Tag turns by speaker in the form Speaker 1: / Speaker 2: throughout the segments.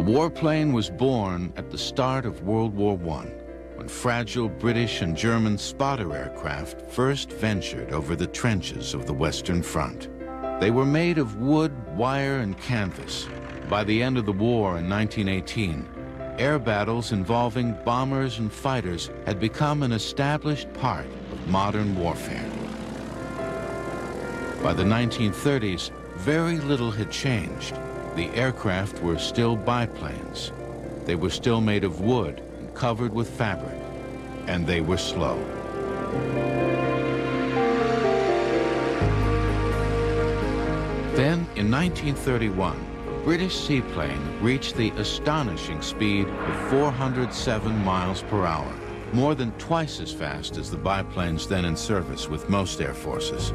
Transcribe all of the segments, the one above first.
Speaker 1: warplane was born at the start of World War I, when fragile British and German spotter aircraft first ventured over the trenches of the Western Front. They were made of wood, wire, and canvas. By the end of the war in 1918, air battles involving bombers and fighters had become an established part of modern warfare. By the 1930s, very little had changed. The aircraft were still biplanes. They were still made of wood and covered with fabric, and they were slow. Then, in 1931, a British seaplane reached the astonishing speed of 407 miles per hour, more than twice as fast as the biplanes then in service with most air forces.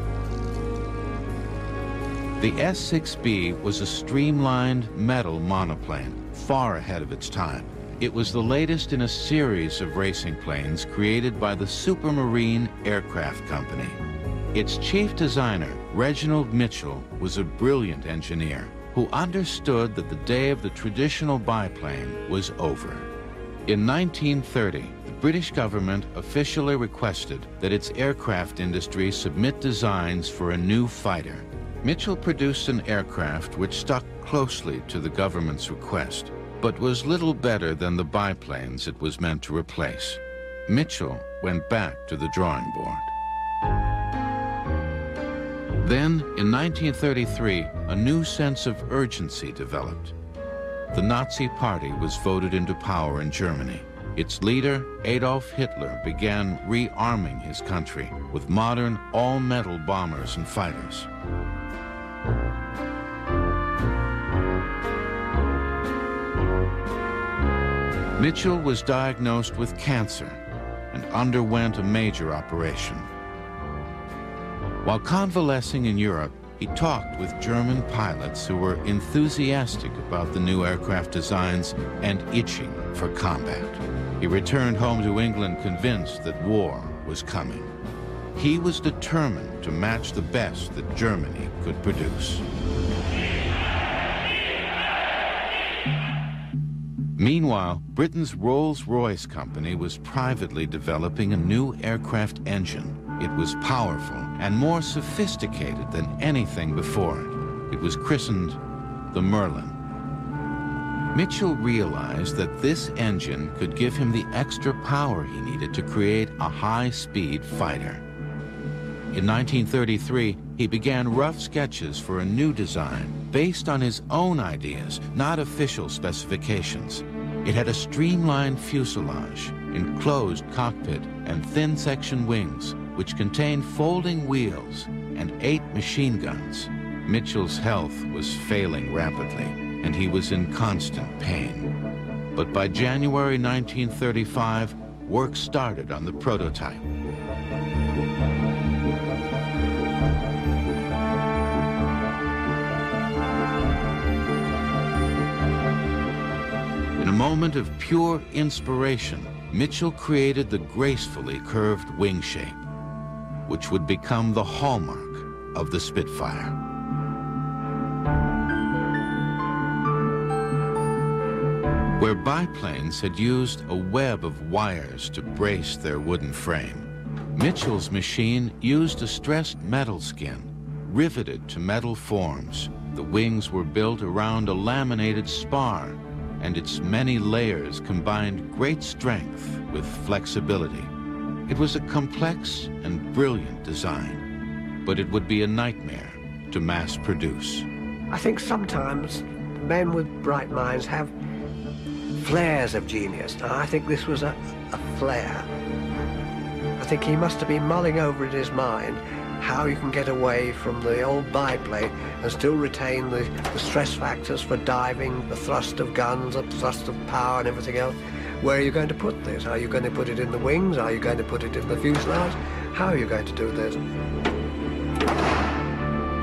Speaker 1: The S-6B was a streamlined metal monoplane, far ahead of its time. It was the latest in a series of racing planes created by the Supermarine Aircraft Company. Its chief designer, Reginald Mitchell, was a brilliant engineer who understood that the day of the traditional biplane was over. In 1930, the British government officially requested that its aircraft industry submit designs for a new fighter. Mitchell produced an aircraft which stuck closely to the government's request, but was little better than the biplanes it was meant to replace. Mitchell went back to the drawing board. Then, in 1933, a new sense of urgency developed. The Nazi Party was voted into power in Germany. Its leader, Adolf Hitler, began rearming his country with modern, all-metal bombers and fighters. Mitchell was diagnosed with cancer and underwent a major operation. While convalescing in Europe, he talked with German pilots who were enthusiastic about the new aircraft designs and itching for combat. He returned home to England convinced that war was coming. He was determined to match the best that Germany could produce. Meanwhile, Britain's Rolls-Royce company was privately developing a new aircraft engine. It was powerful and more sophisticated than anything before it. It was christened the Merlin. Mitchell realized that this engine could give him the extra power he needed to create a high-speed fighter. In 1933, he began rough sketches for a new design based on his own ideas, not official specifications. It had a streamlined fuselage, enclosed cockpit, and thin-section wings, which contained folding wheels and 8 machine guns. Mitchell's health was failing rapidly, and he was in constant pain. But by January 1935, work started on the prototype. In a moment of pure inspiration, Mitchell created the gracefully curved wing shape, which would become the hallmark of the Spitfire. Where biplanes had used a web of wires to brace their wooden frame, Mitchell's machine used a stressed metal skin, riveted to metal forms. The wings were built around a laminated spar, and its many layers combined great strength with flexibility. It was a complex and brilliant design, but it would be a nightmare to mass produce.
Speaker 2: I think sometimes men with bright minds have flares of genius. Now, I think this was a flare. I think he must have been mulling over in his mind how you can get away from the old biplane and still retain the stress factors for diving, the thrust of guns, the thrust of power and everything else. Where are you going to put this? Are you going to put it in the wings? Are you going to put it in the fuselage? How are you going to do this?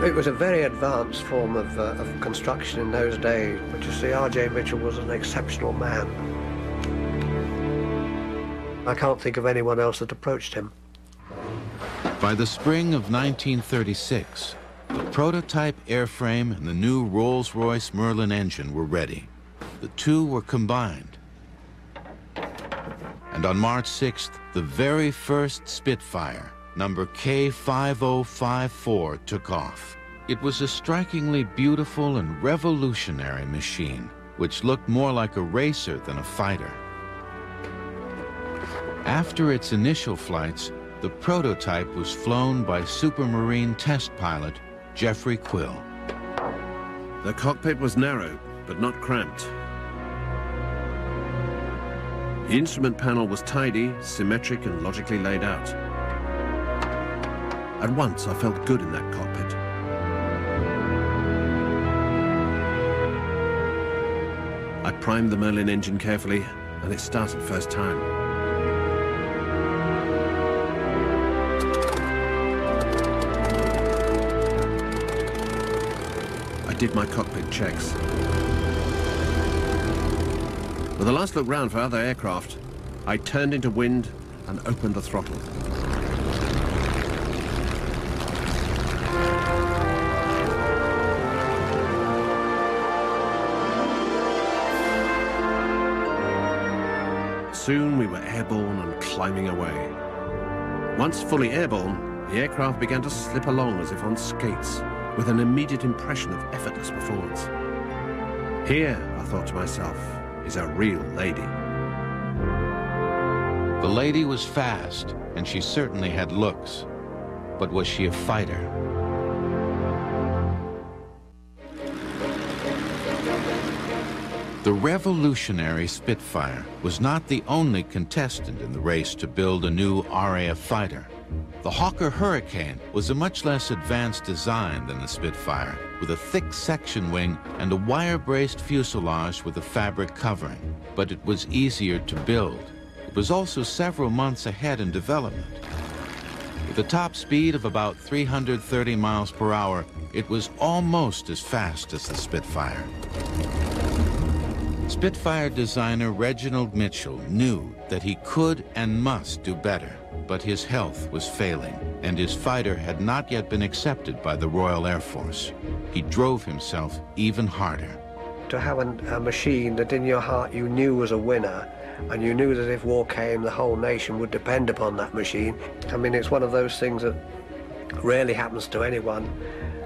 Speaker 2: It was a very advanced form of construction in those days, but you see, R.J. Mitchell was an exceptional man. I can't think of anyone else that approached him.
Speaker 1: By the spring of 1936, the prototype airframe and the new Rolls-Royce Merlin engine were ready. the two were combined. And on March 6th, the very first Spitfire, number K5054, took off. It was a strikingly beautiful and revolutionary machine, which looked more like a racer than a fighter. After its initial flights, the prototype was flown by Supermarine test pilot Jeffrey Quill.
Speaker 3: The cockpit was narrow, but not cramped. The instrument panel was tidy, symmetric, and logically laid out. At once, I felt good in that cockpit. I primed the Merlin engine carefully, and it started first time. I did my cockpit checks. With a last look round for other aircraft, I turned into wind and opened the throttle. Soon we were airborne and climbing away. Once fully airborne, the aircraft began to slip along as if on skates, with an immediate impression of effortless performance. Here, I thought to myself, is a real lady.
Speaker 1: The lady was fast, and she certainly had looks. But was she a fighter? The revolutionary Spitfire was not the only contestant in the race to build a new RAF fighter. The Hawker Hurricane was a much less advanced design than the Spitfire, with a thick section wing and a wire-braced fuselage with a fabric covering. But it was easier to build. It was also several months ahead in development. With a top speed of about 330 miles per hour, it was almost as fast as the Spitfire. Spitfire designer Reginald Mitchell knew that he could and must do better, but his health was failing, and his fighter had not yet been accepted by the Royal Air Force. He drove himself even harder.
Speaker 2: To have a machine that in your heart you knew was a winner, and you knew that if war came, the whole nation would depend upon that machine. I mean, it's one of those things that rarely happens to anyone.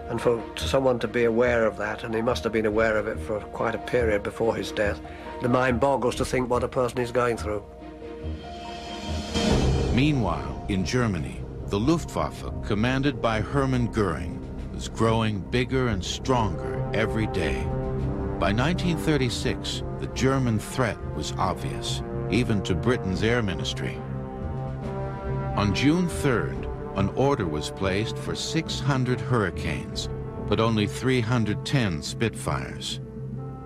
Speaker 2: And for someone to be aware of that, and he must have been aware of it for quite a period before his death, the mind boggles to think what a person is going through.
Speaker 1: Meanwhile, in Germany, the Luftwaffe, commanded by Hermann Göring, was growing bigger and stronger every day. By 1936, the German threat was obvious, even to Britain's Air Ministry. On June 3rd, an order was placed for 600 Hurricanes, but only 310 Spitfires.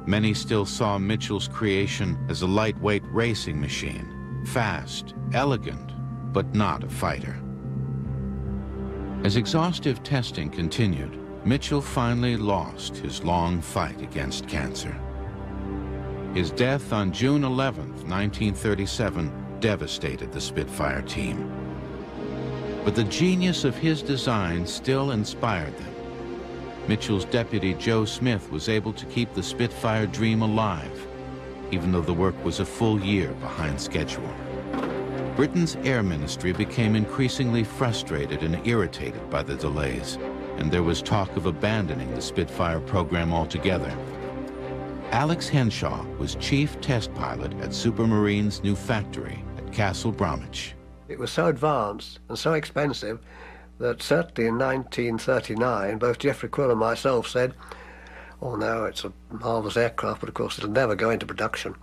Speaker 1: Many still saw Mitchell's creation as a lightweight racing machine, fast, elegant, but not a fighter. As exhaustive testing continued, Mitchell finally lost his long fight against cancer. His death on June 11, 1937, devastated the Spitfire team. But the genius of his design still inspired them. Mitchell's deputy, Joe Smith, was able to keep the Spitfire dream alive, even though the work was a full year behind schedule. Britain's Air Ministry became increasingly frustrated and irritated by the delays, and there was talk of abandoning the Spitfire program altogether. Alex Henshaw was chief test pilot at Supermarine's new factory at Castle Bromwich.
Speaker 2: It was so advanced and so expensive that certainly in 1939, both Jeffrey Quill and myself said, oh no, it's a marvellous aircraft, but of course it'll never go into production.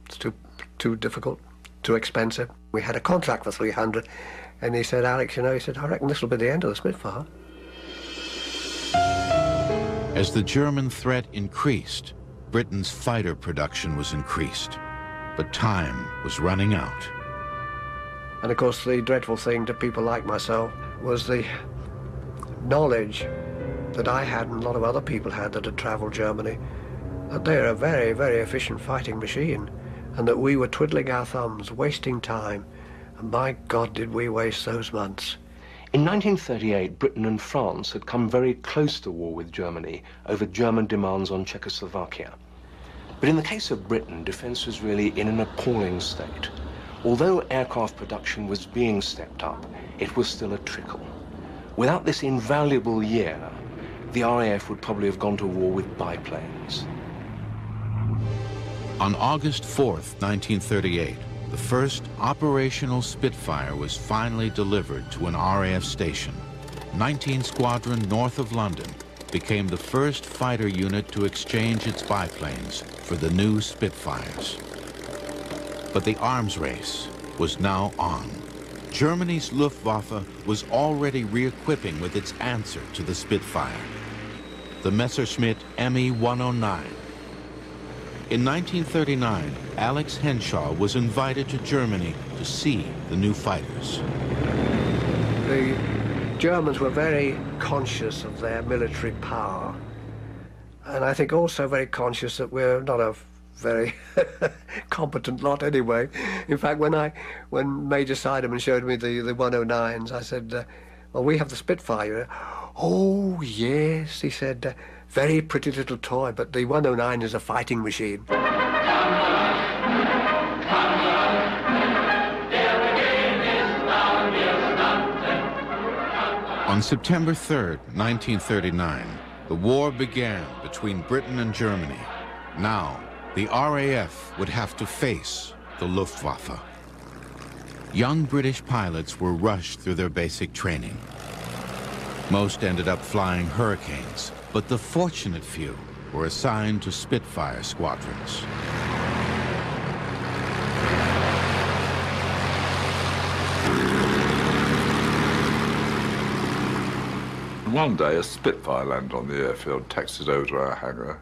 Speaker 2: It's too difficult, too expensive. We had a contract for 300, and he said, Alex, you know, he said, I reckon this will be the end of the Spitfire.
Speaker 1: As the German threat increased, Britain's fighter production was increased, but time was running out.
Speaker 2: And of course, the dreadful thing to people like myself was the knowledge that I had and a lot of other people had that had travelled Germany, that they're a very, very efficient fighting machine, and that we were twiddling our thumbs, wasting time. And by God, did we waste those months.
Speaker 4: In 1938, Britain and France had come very close to war with Germany over German demands on Czechoslovakia. But in the case of Britain, defence was really in an appalling state. Although aircraft production was being stepped up, it was still a trickle. Without this invaluable year, the RAF would probably have gone to war with biplanes.
Speaker 1: On August 4th, 1938, the first operational Spitfire was finally delivered to an RAF station. 19 Squadron north of London became the first fighter unit to exchange its biplanes for the new Spitfires. But the arms race was now on. Germany's Luftwaffe was already re-equipping with its answer to the Spitfire, the Messerschmitt Me-109. In 1939, Alex Henshaw was invited to Germany to see the new fighters.
Speaker 2: The Germans were very conscious of their military power, and I think also very conscious that we're not a very competent lot anyway. In fact, when Major Sideman showed me the 109s, I said, well, we have the Spitfire. Oh, yes, he said, very pretty little toy, but the 109 is a fighting machine.
Speaker 1: On September 3rd, 1939, the war began between Britain and Germany. Now, the RAF would have to face the Luftwaffe. Young British pilots were rushed through their basic training. Most ended up flying Hurricanes, but the fortunate few were assigned to Spitfire squadrons.
Speaker 5: One day, a Spitfire landed on the airfield, taxied over to our hangar.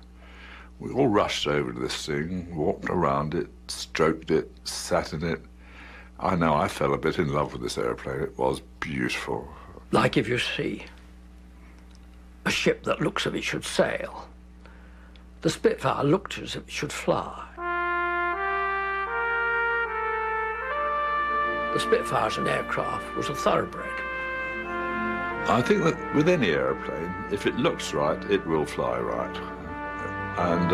Speaker 5: We all rushed over to this thing, walked around it, stroked it, sat in it. I know I fell a bit in love with this airplane. It was beautiful.
Speaker 2: Like if you see a ship that looks as if it should sail, the Spitfire looked as if it should fly. The Spitfire as an aircraft was a thoroughbred.
Speaker 5: I think that with any airplane, if it looks right, it will fly right. And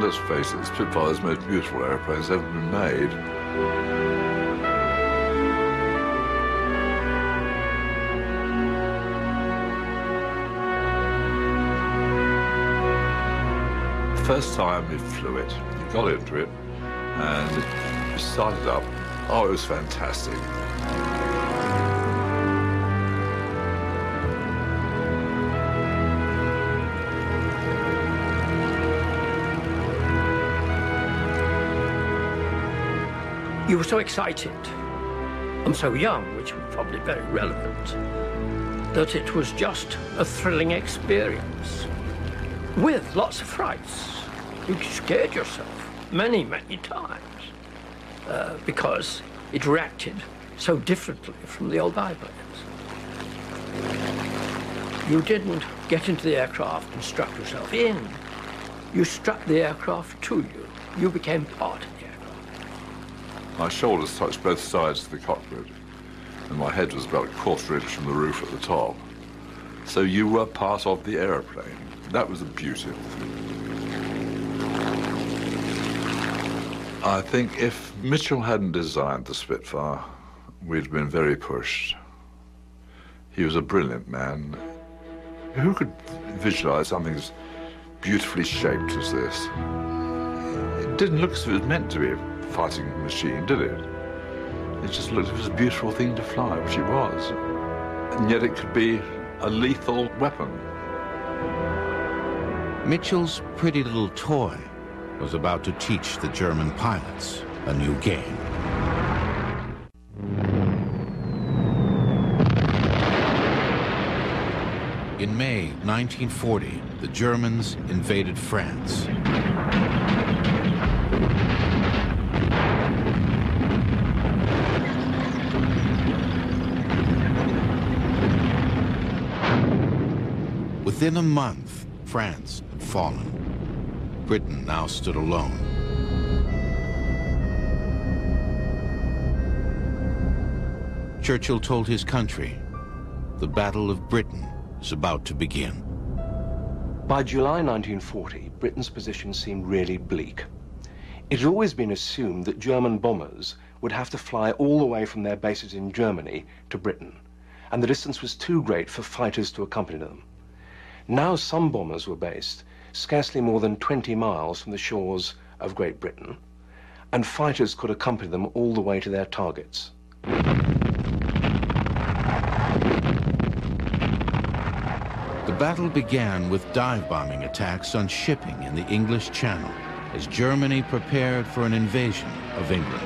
Speaker 5: let's face it, Spitfire is the most beautiful airplanes ever been made. The first time we flew it, you got into it, and it started up. Oh, it was fantastic.
Speaker 2: You were so excited and so young, which was probably very relevant, that it was just a thrilling experience with lots of frights. You scared yourself many, many times because it reacted so differently from the old biplanes. You didn't get into the aircraft and strap yourself in. You strapped the aircraft to you. You became part of it.
Speaker 5: My shoulders touched both sides of the cockpit, and my head was about a quarter-inch from the roof at the top. So you were part of the aeroplane. That was the beauty of the thing. I think if Mitchell hadn't designed the Spitfire, we'd been very pushed. He was a brilliant man. Who could visualize something as beautifully shaped as this? It didn't look as if it was meant to be a fighting machine, did it? It just looked as if it was a beautiful thing to fly, which it was. And yet it could be a lethal weapon.
Speaker 1: Mitchell's pretty little toy was about to teach the German pilots a new game. In May 1940, the Germans invaded France. Within a month, France had fallen. Britain now stood alone. Churchill told his country, the Battle of Britain is about to begin.
Speaker 4: By July 1940, Britain's position seemed really bleak. It had always been assumed that German bombers would have to fly all the way from their bases in Germany to Britain, and the distance was too great for fighters to accompany them. Now some bombers were based scarcely more than 20 miles from the shores of Great Britain, and fighters could accompany them all the way to their targets.
Speaker 1: The battle began with dive-bombing attacks on shipping in the English Channel as Germany prepared for an invasion of England.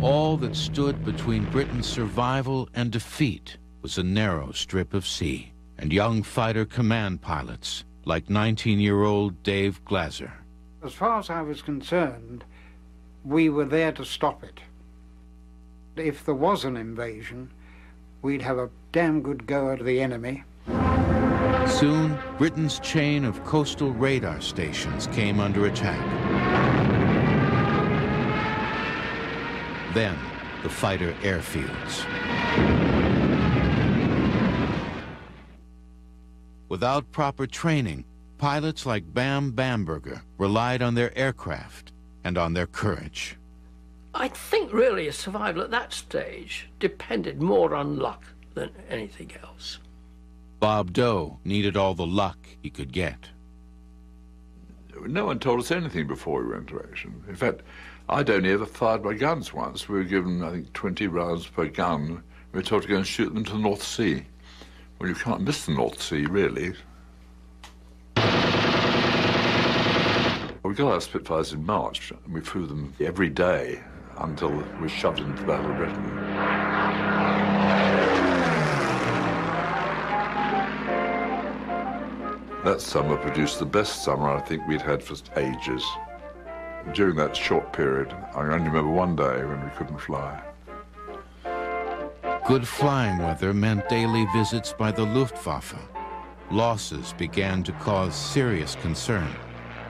Speaker 1: All that stood between Britain's survival and defeat was a narrow strip of sea and young fighter command pilots like 19-year-old Dave Glaser.
Speaker 6: As far as I was concerned, we were there to stop it. If there was an invasion, we'd have a damn good go at the enemy.
Speaker 1: Soon, Britain's chain of coastal radar stations came under attack. Then, the fighter airfields. Without proper training, pilots like Bam Bamberger relied on their aircraft and on their courage.
Speaker 7: I think really survival at that stage depended more on luck than anything else.
Speaker 1: Bob Doe needed all the luck he could get.
Speaker 5: No one told us anything before we went into action. In fact, I'd only ever fired my guns once. We were given, I think, 20 rounds per gun. We were told to go and shoot them to the North Sea. Well, you can't miss the North Sea, really. We got our Spitfires in March, and we flew them every day until we shoved into the Battle of Britain. That summer produced the best summer I think we'd had for ages. During that short period, I only remember one day when we couldn't fly.
Speaker 1: Good flying weather meant daily visits by the Luftwaffe. Losses began to cause serious concern.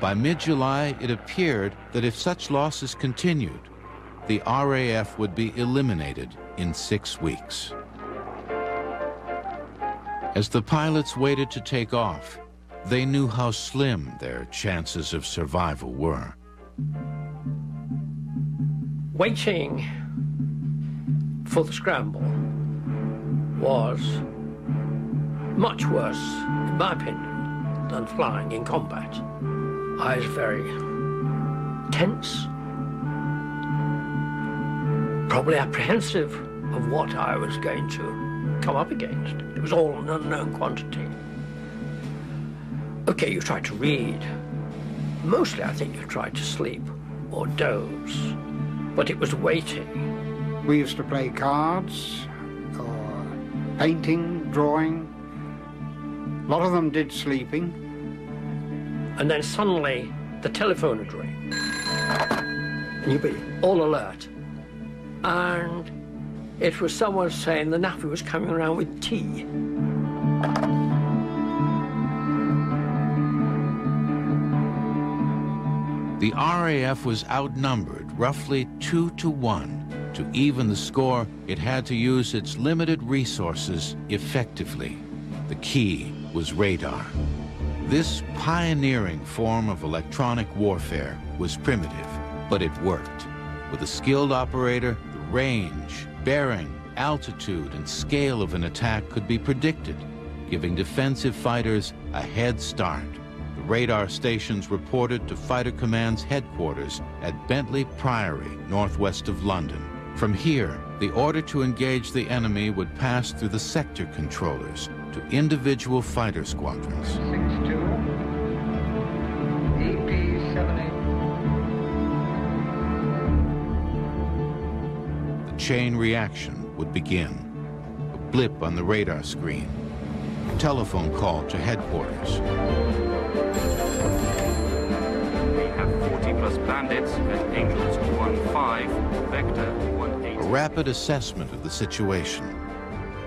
Speaker 1: By mid-July, it appeared that if such losses continued, the RAF would be eliminated in 6 weeks. As the pilots waited to take off, they knew how slim their chances of survival were.
Speaker 7: Waiting for the scramble was much worse, in my opinion, than flying in combat. I was very tense, probably apprehensive of what I was going to come up against. It was all an unknown quantity. Okay, you tried to read. Mostly, I think you tried to sleep or doze, but it was waiting.
Speaker 6: We used to play cards, or painting, drawing. A lot of them did sleeping.
Speaker 7: And then suddenly, the telephone would ring. And you'd be all alert. And it was someone saying the Naffy was coming around with tea.
Speaker 1: The RAF was outnumbered roughly 2-1. To even the score, it had to use its limited resources effectively. The key was radar. This pioneering form of electronic warfare was primitive, but it worked. With a skilled operator, the range, bearing, altitude, and scale of an attack could be predicted, giving defensive fighters a head start. The radar stations reported to Fighter Command's headquarters at Bentley Priory, northwest of London. From here, the order to engage the enemy would pass through the sector controllers to individual fighter squadrons.
Speaker 8: 62, EP78.
Speaker 1: The chain reaction would begin. A blip on the radar screen. A telephone call to headquarters.
Speaker 9: We have 40+ bandits at Angels 1-5, Vector 1-8.
Speaker 1: A rapid assessment of the situation.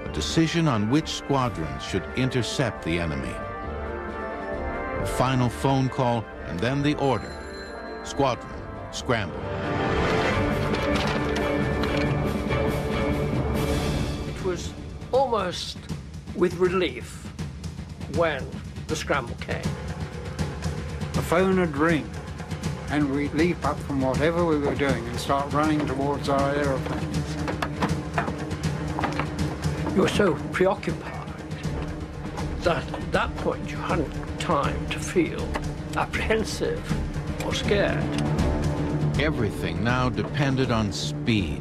Speaker 1: A decision on which squadrons should intercept the enemy. A final phone call, and then the order. Squadron, scramble.
Speaker 7: It was almost with relief when the scramble came. A
Speaker 6: phone would ring, and we'd leap up from whatever we were doing and start running towards our aeroplanes.
Speaker 7: You were so preoccupied that at that point you hadn't time to feel apprehensive or scared.
Speaker 1: Everything now depended on speed.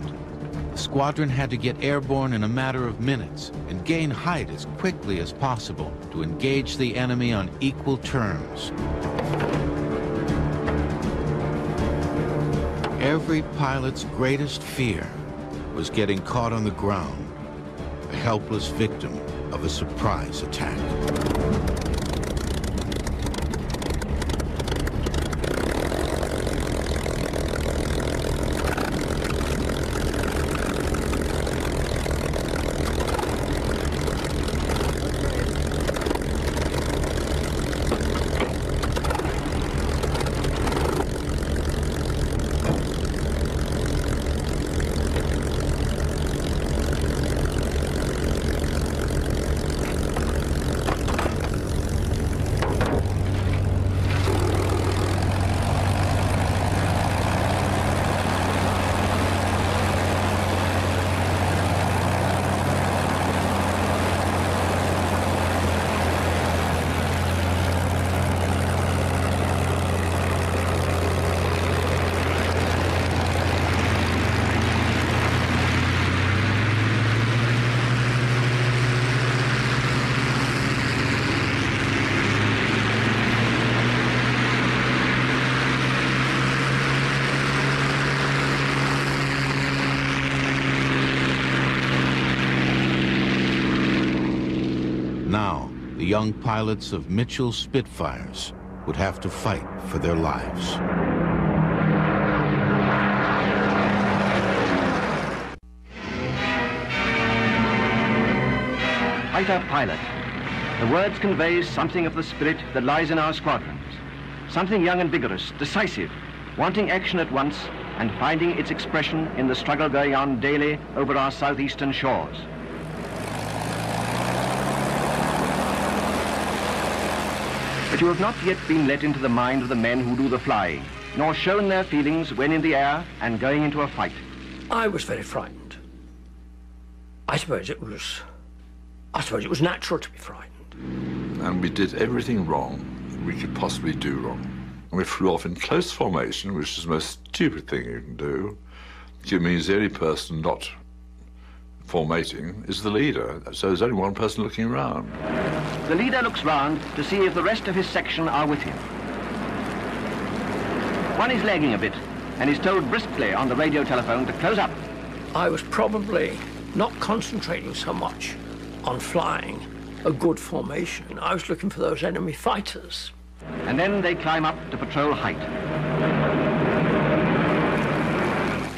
Speaker 1: The squadron had to get airborne in a matter of minutes and gain height as quickly as possible to engage the enemy on equal terms. Every pilot's greatest fear was getting caught on the ground, a helpless victim of a surprise attack. Now, the young pilots of Mitchell Spitfires would have to fight for their lives.
Speaker 8: Fighter pilot. The words convey something of the spirit that lies in our squadrons. Something young and vigorous, decisive, wanting action at once and finding its expression in the struggle going on daily over our southeastern shores. But you have not yet been let into the mind of the men who do the flying, nor shown their feelings when in the air and going into a fight.
Speaker 7: I was very frightened. I suppose it was natural to be frightened.
Speaker 5: And we did everything wrong that we could possibly do wrong. And we flew off in close formation, which is the most stupid thing you can do. It means the only person not formating is the leader, so there's only one person looking around.
Speaker 8: The leader looks round to see if the rest of his section are with him. One is lagging a bit and is told briskly on the radio telephone to close up.
Speaker 7: I was probably not concentrating so much on flying a good formation. I was looking for those enemy fighters.
Speaker 8: And then they climb up to patrol height.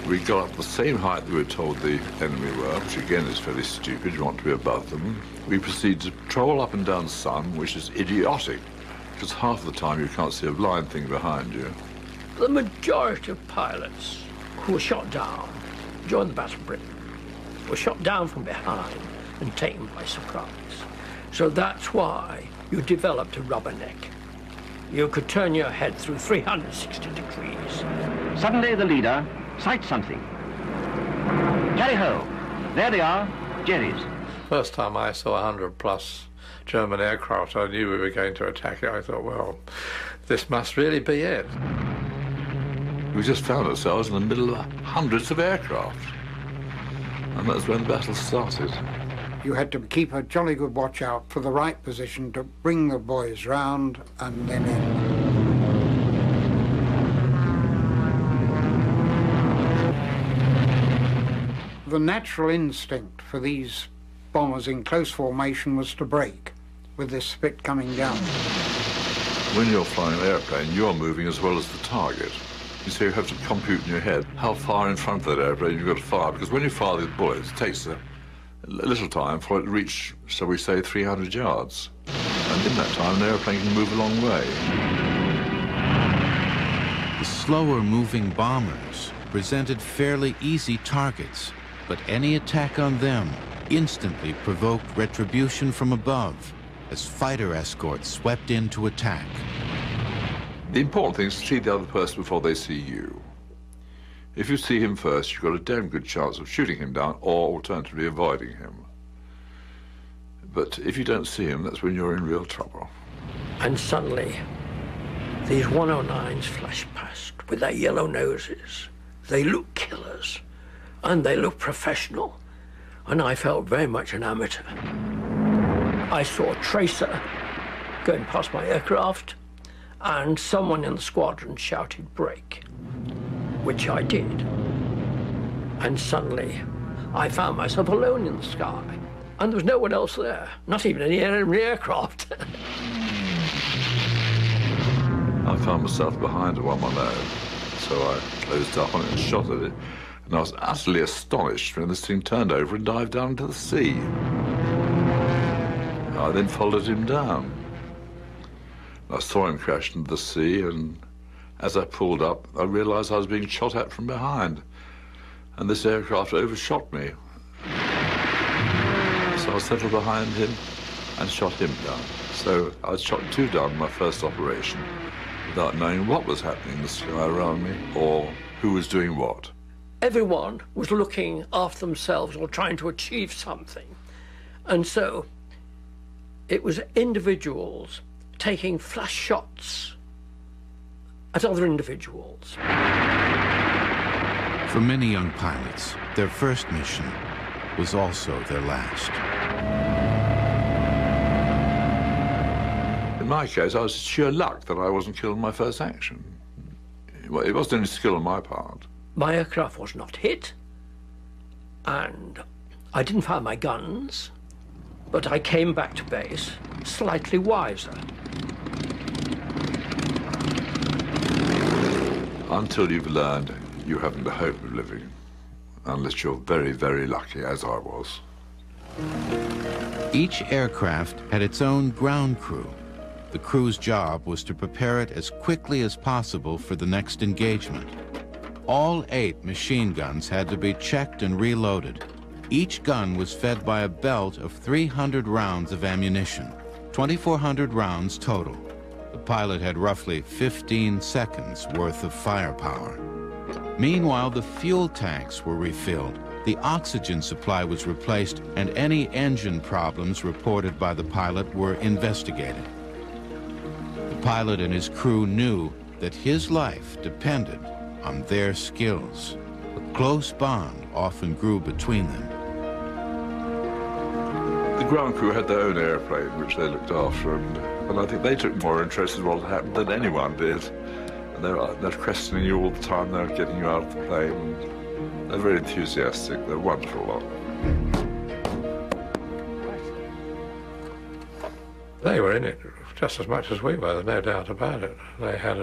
Speaker 5: We got up the same height that we were told the enemy were, which again is fairly stupid. You want to be above them. We proceed to patrol up and down the sun, which is idiotic, because half the time you can't see a blind thing behind you.
Speaker 7: The majority of pilots who were shot down during the Battle of Britain were shot down from behind and taken by surprise. So that's why you developed a rubber neck. You could turn your head through 360 degrees.
Speaker 8: Suddenly the leader sights something. Tally-ho! There they are, Jerry's.
Speaker 10: First time I saw 100+ German aircraft, I knew we were going to attack it. I thought, well, this must really be it.
Speaker 5: We just found ourselves in the middle of hundreds of aircraft. And that's when the battle started.
Speaker 6: You had to keep a jolly good watch out for the right position to bring the boys round and then in. The natural instinct for these bombers in close formation was to break, with this spit coming down.
Speaker 5: When you're flying an airplane, you're moving as well as the target. So you have to compute in your head how far in front of that airplane you've got to fire, because when you fire these bullets, it takes a little time for it to reach, shall we say, 300 yards. And in that time, an airplane can move a long way.
Speaker 1: The slower-moving bombers presented fairly easy targets, but any attack on them instantly provoked retribution from above as fighter escorts swept in to attack.
Speaker 5: The important thing is to see the other person before they see you. If you see him first, you've got a damn good chance of shooting him down or alternatively avoiding him. But if you don't see him, that's when you're in real trouble.
Speaker 7: And suddenly, these 109s flashed past with their yellow noses. They look killers, and they look professional, and I felt very much an amateur. I saw a tracer going past my aircraft, and someone in the squadron shouted, "Break," which I did. And suddenly, I found myself alone in the sky, and there was no one else there, not even any enemy aircraft.
Speaker 5: I found myself behind a 110, so I closed up on it and shot at it, and I was utterly astonished when this thing turned over and dived down into the sea. I then followed him down. I saw him crash into the sea, and as I pulled up, I realized I was being shot at from behind, and this aircraft overshot me. So I settled behind him and shot him down. So I shot two down in my first operation without knowing what was happening in the sky around me or who was doing what.
Speaker 7: Everyone was looking after themselves or trying to achieve something. And so it was individuals taking flash shots at other individuals.
Speaker 1: For many young pilots, their first mission was also their last.
Speaker 5: In my case, I was sheer luck that I wasn't killed in my first action. Well, it wasn't any skill on my part.
Speaker 7: My aircraft was not hit, and I didn't fire my guns, but I came back to base slightly wiser.
Speaker 5: Until you've learned, you haven't a hope of living, unless you're very, very lucky, as I was.
Speaker 1: Each aircraft had its own ground crew. The crew's job was to prepare it as quickly as possible for the next engagement. All 8 machine guns had to be checked and reloaded. Each gun was fed by a belt of 300 rounds of ammunition, 2,400 rounds total. The pilot had roughly 15 seconds worth of firepower. Meanwhile, the fuel tanks were refilled, the oxygen supply was replaced, and any engine problems reported by the pilot were investigated. The pilot and his crew knew that his life depended on their skills. A close bond often grew between them.
Speaker 5: The ground crew had their own airplane, which they looked after, and I think they took more interest in what had happened than anyone did. And they're questioning you all the time, they're getting you out of the plane. They're very enthusiastic, they're a wonderful lot.
Speaker 10: They were in it just as much as we were, there's no doubt about it. They had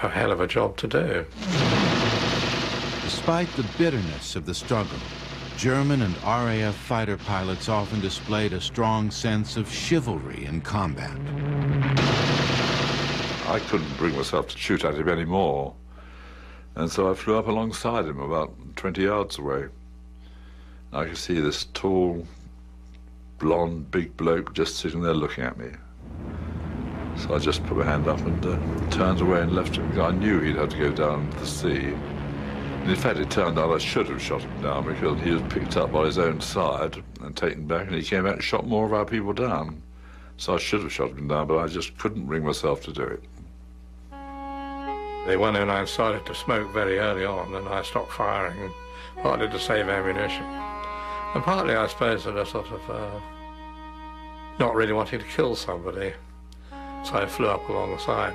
Speaker 10: a hell of a job to do.
Speaker 1: Despite the bitterness of the struggle, German and RAF fighter pilots often displayed a strong sense of chivalry in combat.
Speaker 5: I couldn't bring myself to shoot at him anymore, and so I flew up alongside him about 20 yards away. I could see this tall, blonde, big bloke just sitting there looking at me. So I just put my hand up and turned away and left him, because I knew he'd have to go down to the sea. And in fact, it turned out I should have shot him down, because he was picked up by his own side and taken back, and he came out and shot more of our people down. So I should have shot him down, but I just couldn't bring myself to do it.
Speaker 10: The 109 started to smoke very early on, and I stopped firing, partly to save ammunition. And partly, I suppose, at a sort of not really wanting to kill somebody. So I flew up alongside,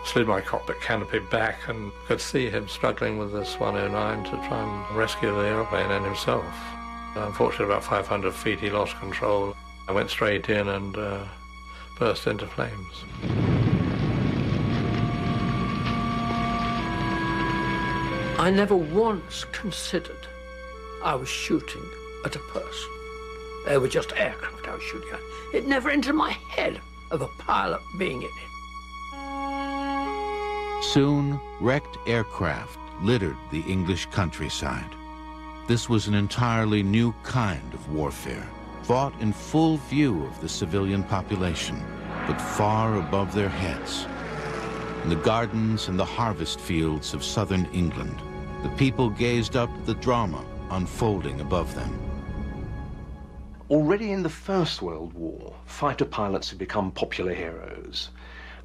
Speaker 10: slid my cockpit canopy back, and could see him struggling with this 109 to try and rescue the airplane and himself. Unfortunately, about 500 feet, he lost control. I went straight in and burst into flames.
Speaker 7: I never once considered I was shooting at a person. They were just aircraft I was shooting at. It never entered my head of a pilot being in it.
Speaker 1: Soon, wrecked aircraft littered the English countryside. This was an entirely new kind of warfare, fought in full view of the civilian population, but far above their heads. in the gardens and the harvest fields of southern England. The people gazed up at the drama unfolding above them.
Speaker 4: Already in the First World War, fighter pilots had become popular heroes.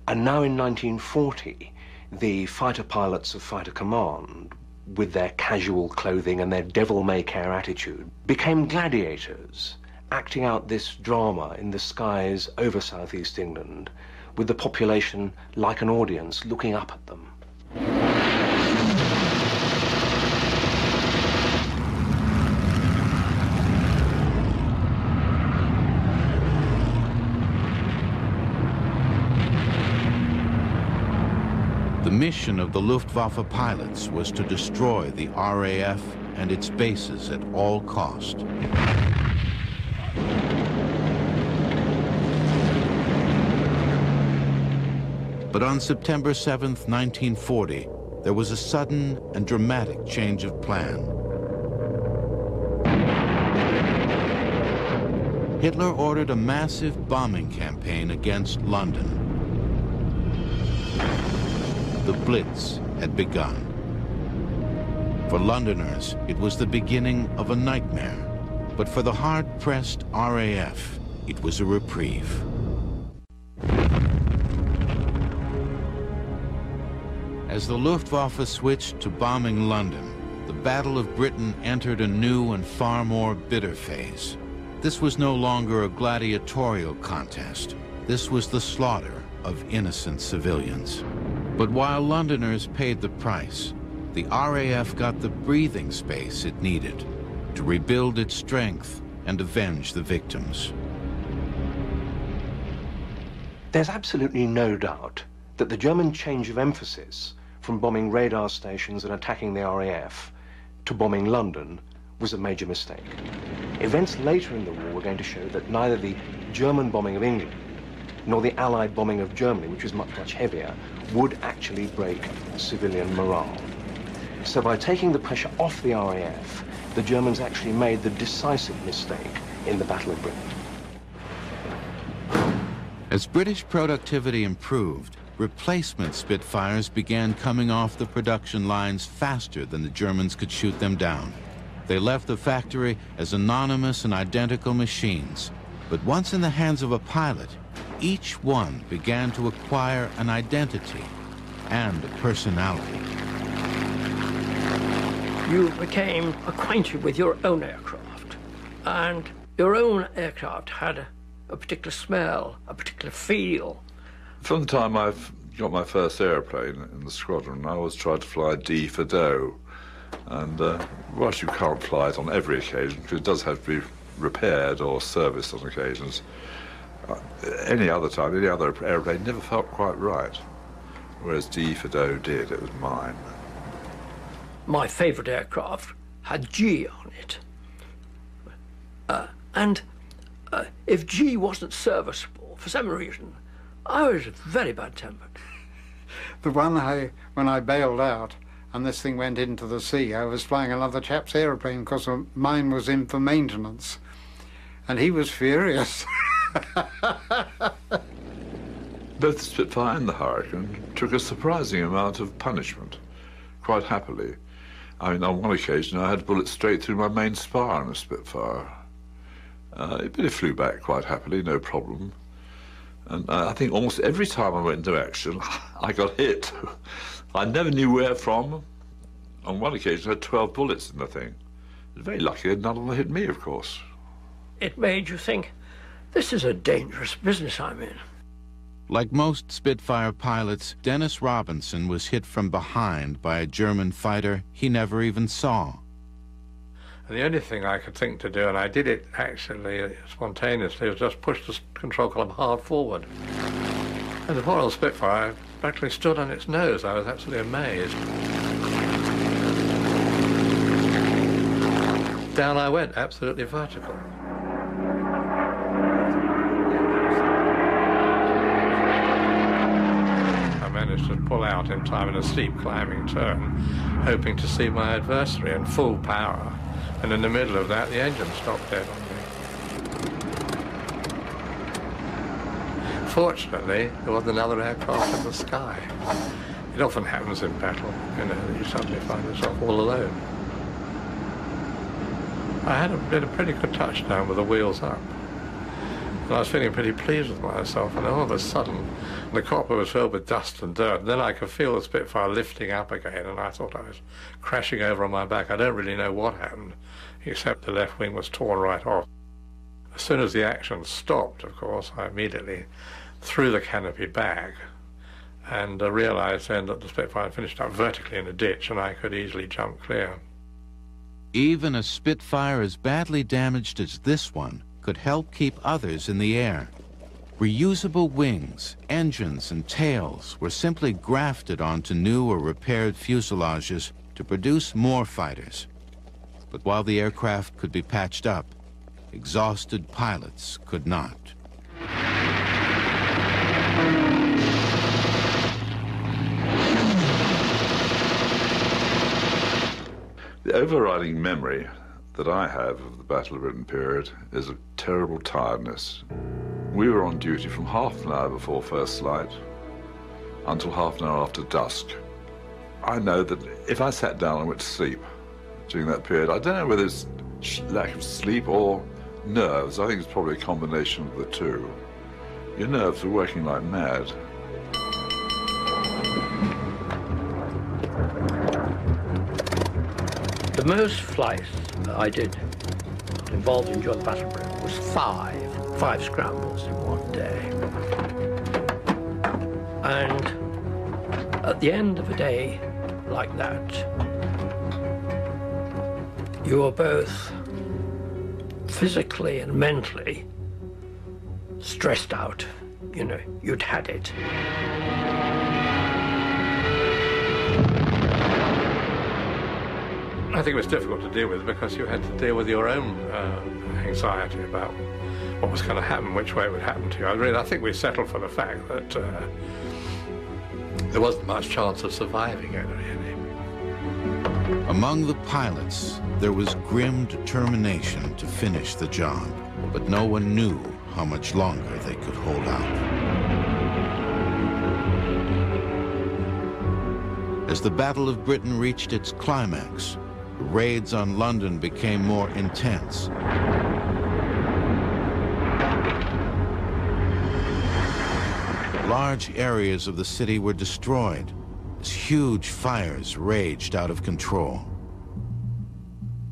Speaker 4: And now in 1940, the fighter pilots of Fighter Command, with their casual clothing and their devil-may-care attitude, became gladiators, acting out this drama in the skies over southeast England, with the population like an audience looking up at them.
Speaker 1: The mission of the Luftwaffe pilots was to destroy the RAF and its bases at all cost. But on September 7th, 1940, there was a sudden and dramatic change of plan. Hitler ordered a massive bombing campaign against London. The Blitz had begun. For Londoners, it was the beginning of a nightmare. But for the hard-pressed RAF, it was a reprieve. As the Luftwaffe switched to bombing London, the Battle of Britain entered a new and far more bitter phase. This was no longer a gladiatorial contest. This was the slaughter of innocent civilians. But while Londoners paid the price, the RAF got the breathing space it needed to rebuild its strength and avenge the victims.
Speaker 4: There's absolutely no doubt that the German change of emphasis from bombing radar stations and attacking the RAF to bombing London was a major mistake. Events later in the war were going to show that neither the German bombing of England nor the Allied bombing of Germany, which was much, much heavier, would actually break civilian morale. So by taking the pressure off the RAF, the Germans actually made the decisive mistake in the Battle of Britain.
Speaker 1: As British productivity improved, replacement Spitfires began coming off the production lines faster than the Germans could shoot them down. They left the factory as anonymous and identical machines. But once in the hands of a pilot, each one began to acquire an identity and a personality.
Speaker 7: You became acquainted with your own aircraft, and your own aircraft had a particular smell, a particular feel.
Speaker 5: From the time I've got my first airplane in the squadron, I always tried to fly D for dough. And whilst you can't fly it on every occasion, because it does have to be repaired or serviced on occasions, any other time, any other airplane never felt quite right. Whereas D for dough did, it was mine.
Speaker 7: My favourite aircraft had G on it. And if G wasn't serviceable, for some reason, I was very bad-tempered.
Speaker 6: The one when I bailed out and this thing went into the sea, I was flying another chap's aeroplane because mine was in for maintenance. And he was furious.
Speaker 5: Both the Spitfire and the Hurricane took a surprising amount of punishment, quite happily. I mean, on one occasion I had bullets straight through my main spar on a Spitfire. But it flew back quite happily, no problem. And I think almost every time I went into action, I got hit. I never knew where from. On one occasion I had 12 bullets in the thing. I was very lucky that none of them hit me, of course.
Speaker 7: It made you think, this is a dangerous business I'm in.
Speaker 1: Like most Spitfire pilots, Dennis Robinson was hit from behind by a German fighter he never even saw.
Speaker 10: And the only thing I could think to do, and I did it actually spontaneously, was just push the control column hard forward. And the poor old Spitfire practically stood on its nose. I was absolutely amazed. Down I went, absolutely vertical. I managed to pull out in time in a steep climbing turn, hoping to see my adversary in full power. And in the middle of that, the engine stopped dead on me. Fortunately, there wasn't another aircraft in the sky. It often happens in battle, you know, that you suddenly find yourself all alone. I had a pretty good touchdown with the wheels up. And I was feeling pretty pleased with myself, and all of a sudden, the cockpit was filled with dust and dirt, and then I could feel the Spitfire lifting up again, and I thought I was crashing over on my back. I don't really know what happened, except the left wing was torn right off. As soon as the action stopped, of course, I immediately threw the canopy back and realized then that the Spitfire had finished up vertically in a ditch and I could easily jump clear.
Speaker 1: Even a Spitfire as badly damaged as this one could help keep others in the air. Reusable wings, engines, and tails were simply grafted onto new or repaired fuselages to produce more fighters. But while the aircraft could be patched up, exhausted pilots could not.
Speaker 5: The overriding memory that I have of the Battle of Britain period is of terrible tiredness. We were on duty from half an hour before first light until half an hour after dusk. I know that if I sat down and went to sleep during that period, I don't know whether it's lack of sleep or nerves. I think it's probably a combination of the two. Your nerves are working like mad.
Speaker 7: The most flights that I did involved in during the Battle of Britain was five scrambles in one day. And at the end of a day like that, you were both physically and mentally stressed out. You know, you'd had it.
Speaker 10: I think it was difficult to deal with because you had to deal with your own anxiety about what was going to happen, which way it would happen to you. I think we settled for the fact that there wasn't much chance of surviving it, really.
Speaker 1: Among the pilots, there was grim determination to finish the job, but no one knew how much longer they could hold out. As the Battle of Britain reached its climax, the raids on London became more intense. Large areas of the city were destroyed as huge fires raged out of control.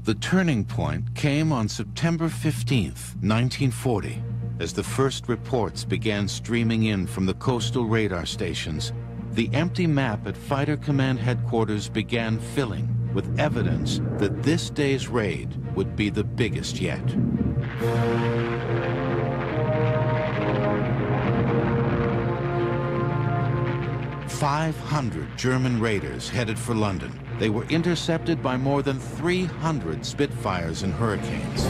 Speaker 1: The turning point came on September 15th, 1940, as the first reports began streaming in from the coastal radar stations. The empty map at Fighter Command Headquarters began filling with evidence that this day's raid would be the biggest yet. 500 German raiders headed for London. They were intercepted by more than 300 Spitfires and Hurricanes.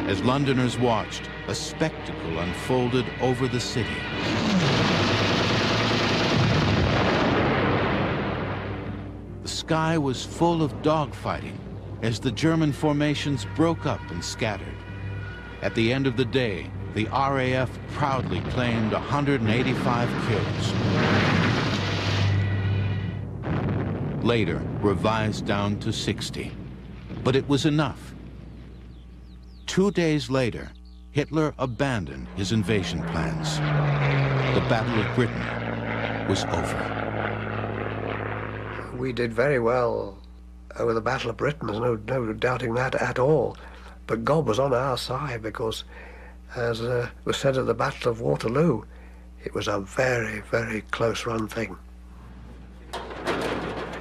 Speaker 1: As Londoners watched, a spectacle unfolded over the city. The sky was full of dogfighting as the German formations broke up and scattered. At the end of the day, the RAF proudly claimed 185 kills. Later, revised down to 60. But it was enough. 2 days later, Hitler abandoned his invasion plans. The Battle of Britain was over.
Speaker 2: We did very well over the Battle of Britain, there's no doubting that at all. But God was on our side because, as was said at the Battle of Waterloo, it was a very, very close-run thing.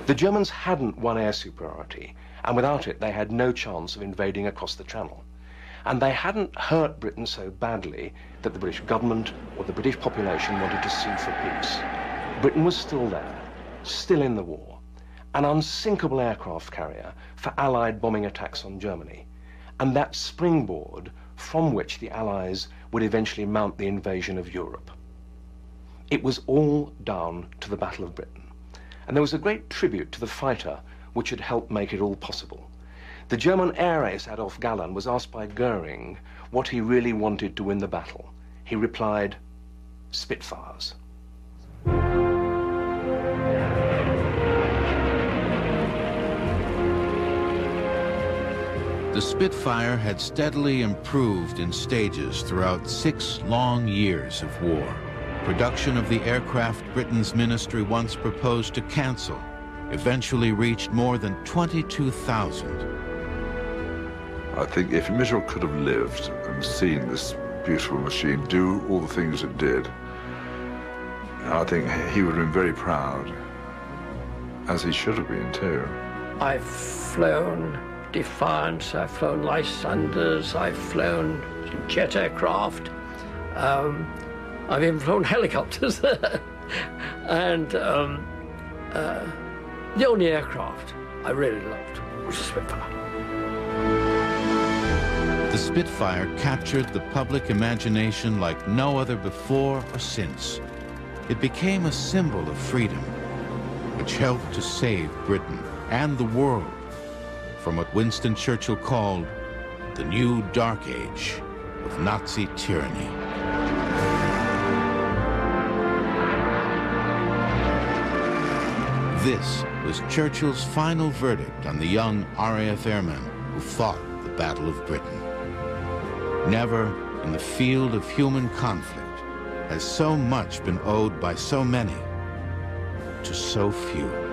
Speaker 4: The Germans hadn't won air superiority, and without it they had no chance of invading across the Channel. And they hadn't hurt Britain so badly that the British government or the British population wanted to sue for peace. Britain was still there, still in the war, an unsinkable aircraft carrier for Allied bombing attacks on Germany, and that springboard from which the Allies would eventually mount the invasion of Europe. It was all down to the Battle of Britain, and there was a great tribute to the fighter which had helped make it all possible. The German air ace Adolf Galland was asked by Goering what he really wanted to win the battle. He replied, Spitfires.
Speaker 1: The Spitfire had steadily improved in stages throughout 6 long years of war. Production of the aircraft Britain's ministry once proposed to cancel eventually reached more than 22,000.
Speaker 5: I think if Mitchell could have lived and seen this beautiful machine do all the things it did, I think he would have been very proud, as he should have been too.
Speaker 7: I've flown Defiance, I've flown Lysanders, I've flown jet aircraft, I've even flown helicopters. And the only aircraft I really loved was the Spitfire.
Speaker 1: The Spitfire captured the public imagination like no other before or since. It became a symbol of freedom, which helped to save Britain and the world from what Winston Churchill called the new dark age of Nazi tyranny. This was Churchill's final verdict on the young RAF airmen who fought the Battle of Britain. Never in the field of human conflict has so much been owed by so many to so few.